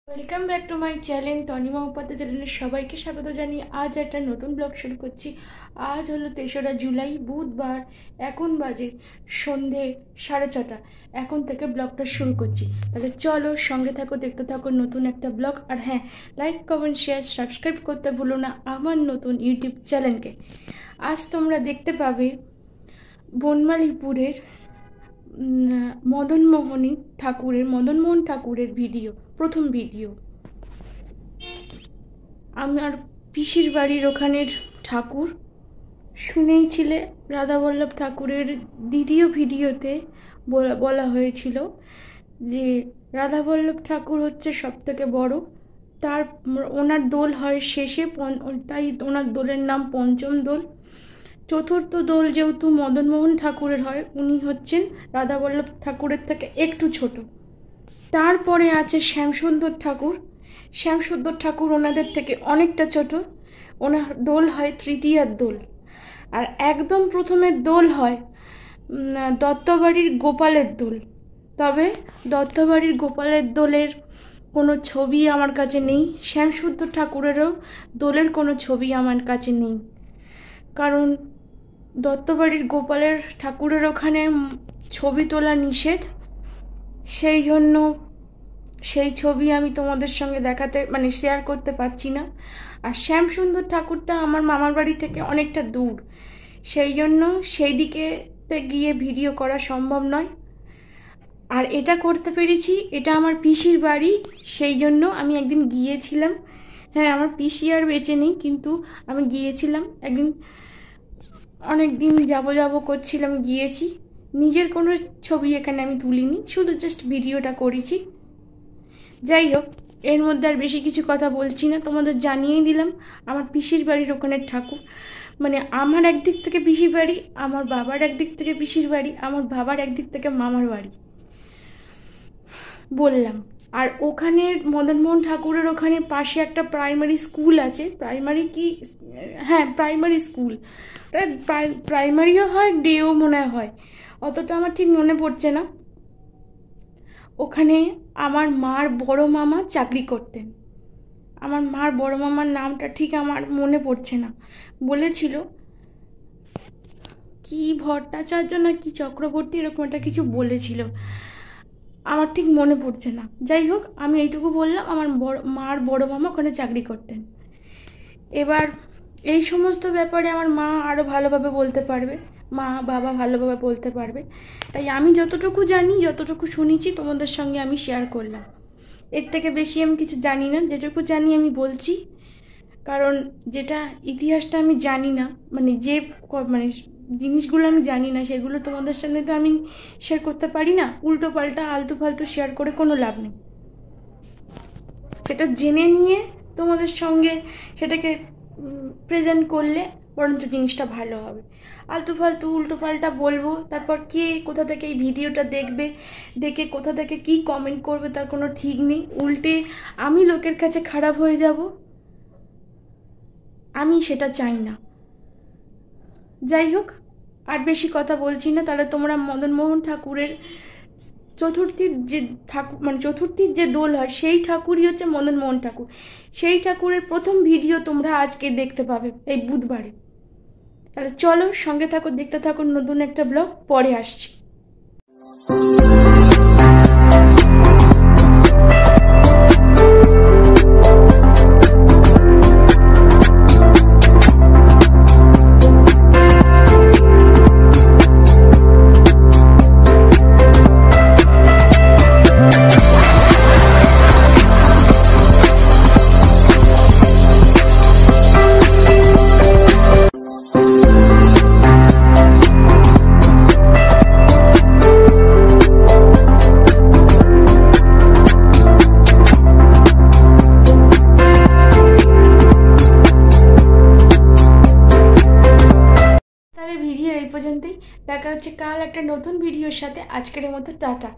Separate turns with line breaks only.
Welcome back to my channel Tanima Upadhyay চ্যানেলের সবাইকে স্বাগত জানিয়ে আজ একটা নতুন ব্লগ শুরু করছি। আজ হলো ৩রা জুলাই বুধবার, এখন বাজে সন্ধে 6:30। এখন থেকে ব্লগটা শুরু করছি, তাহলে চলো সঙ্গে থাকো, দেখতে থাকো নতুন একটা ব্লগ। আর হ্যাঁ, লাইক কমেন্ট শেয়ার সাবস্ক্রাইব করতে ভুলো না আমার নতুন ইউটিউব চ্যানেলকে। আজ তোমরা দেখতে পাবে বনমালীপুরের মদনমোহন ঠাকুরের ভিডিও, প্রথম ভিডিও। আমার পিসির বাড়ির ওখানের ঠাকুর, শুনেইছিলে রাধাবল্লভ ঠাকুরের দ্বিতীয় ভিডিওতে বলা হয়েছিল যে রাধাবল্লভ ঠাকুর হচ্ছে সব থেকে বড়, ওনার দোল হয় শেষে, তাই ওনার দোলের নাম পঞ্চম দোল। চতুর্থ দোল যেহেতু মদনমোহন ঠাকুরের হয়, উনি হচ্ছেন রাধাবল্লভ ঠাকুরের থেকে একটু ছোট। তারপরে আছে শ্যামসুন্দর ঠাকুর ওনাদের থেকে অনেকটা ছোট, ওনার দোল হয় তৃতীয়ার দোল। আর একদম প্রথমের দোল হয় দত্তবাড়ির গোপালের দোল। তবে দত্তবাড়ির গোপালের দোলের কোনো ছবি আমার কাছে নেই, শ্যামসুন্দর ঠাকুরেরও দোলের কোনো ছবি আমার কাছে নেই, কারণ দত্তবাড়ির গোপালের ঠাকুরের ওখানে ছবি তোলা নিষেধ। সেই জন্য সেই ছবি আমি তোমাদের সঙ্গে শেয়ার করতে পারছি না। আর শ্যামসুন্দর ঠাকুরটা আমার মামার বাড়ি থেকে অনেকটা দূর, সেই জন্য সেই দিকে গিয়ে ভিডিও করা সম্ভব নয়। আর এটা করতে পেরেছি, এটা আমার পিসির বাড়ি, সেই জন্য আমি একদিন গিয়েছিলাম। হ্যাঁ, আমার পিসি আর বেঁচে নেই, কিন্তু আমি গিয়েছিলাম একদিন, অনেক দিন যাব করছিলাম, গিয়েছি। নিজের কোনো ছবি এখানে আমি তুলিনি, শুধু জাস্ট ভিডিওটা করেছি। যাই হোক, এর মধ্যে আর বেশি কিছু কথা বলছি না, তোমাদের জানিয়েই দিলাম আমার পিসির বাড়ির ওখানের ঠাকুর। আমার একদিক থেকে পিসির বাড়ি, আমার বাবার একদিক থেকে পিসির বাড়ি, আমার বাবার একদিক থেকে মামার বাড়ি বললাম। আর ওখানে মদনমোহন ঠাকুরের ওখানে পাশে একটা প্রাইমারি স্কুল আছে, প্রাইমারি স্কুল, প্রাইমারিও হয়, ডেও মনে হয়, অতটা আমার ঠিক মনে পড়ছে না। ওখানে আমার মার বড় মামা চাকরি করতেন। আমার মার বড় মামার নামটা ঠিক আমার মনে পড়ছে না, বলেছিল কি ভট্টাচার্য না কি চক্রবর্তী, এরকম একটা কিছু বলেছিল, আমার ঠিক মনে পড়ছে না। যাই হোক, আমি এইটুকু বললাম, আমার মার বড় মামা ওখানে চাকরি করতেন। এবার এই সমস্ত ব্যাপারে আমার মা আরও ভালোভাবে বলতে পারবে, মা বাবা ভালোভাবে বলতে পারবে, তাই আমি যতটুকু জানি, যতটুকু শুনেছি তোমাদের সঙ্গে আমি শেয়ার করলাম। এর থেকে বেশি আমি কিছু জানি না, যেটুকু জানি আমি বলছি, কারণ যেটা ইতিহাসটা আমি জানি না, জিনিসগুলো আমি জানি না, সেগুলো তোমাদের সঙ্গে তো আমি শেয়ার করতে পারি না। উল্টো পাল্টা আলতু ফালতু শেয়ার করে কোনো লাভ নেই, সেটা জেনে নিয়ে তোমাদের সঙ্গে সেটাকে প্রেজেন্ট করলে বরঞ্চ জিনিসটা ভালো হবে। আলতু ফালতু উল্টো পাল্টা বলবো, তারপর কে কোথা থেকে এই ভিডিওটা দেখে কোথা থেকে কি কমেন্ট করবে তার কোনো ঠিক নেই। উল্টে আমি লোকের কাছে খারাপ হয়ে যাব, আমি সেটা চাই না। যাই হোক, আর বেশি কথা বলছি না, তাহলে তোমরা মদনমোহন ঠাকুরের চতুর্থীর যে দোল হয়, সেই ঠাকুরই হচ্ছে মদনমোহন ঠাকুর। সেই ঠাকুরের প্রথম ভিডিও তোমরা আজকে দেখতে পাবে এই বুধবারে। তাহলে চলো সঙ্গে থাকো, দেখতে থাকো নতুন একটা ব্লগ, পরে আসছি। ভিডিও এই পর্যন্তই, দেখা হচ্ছে কাল একটা নতুন ভিডিওর সাথে। আজকের মতো টাটা।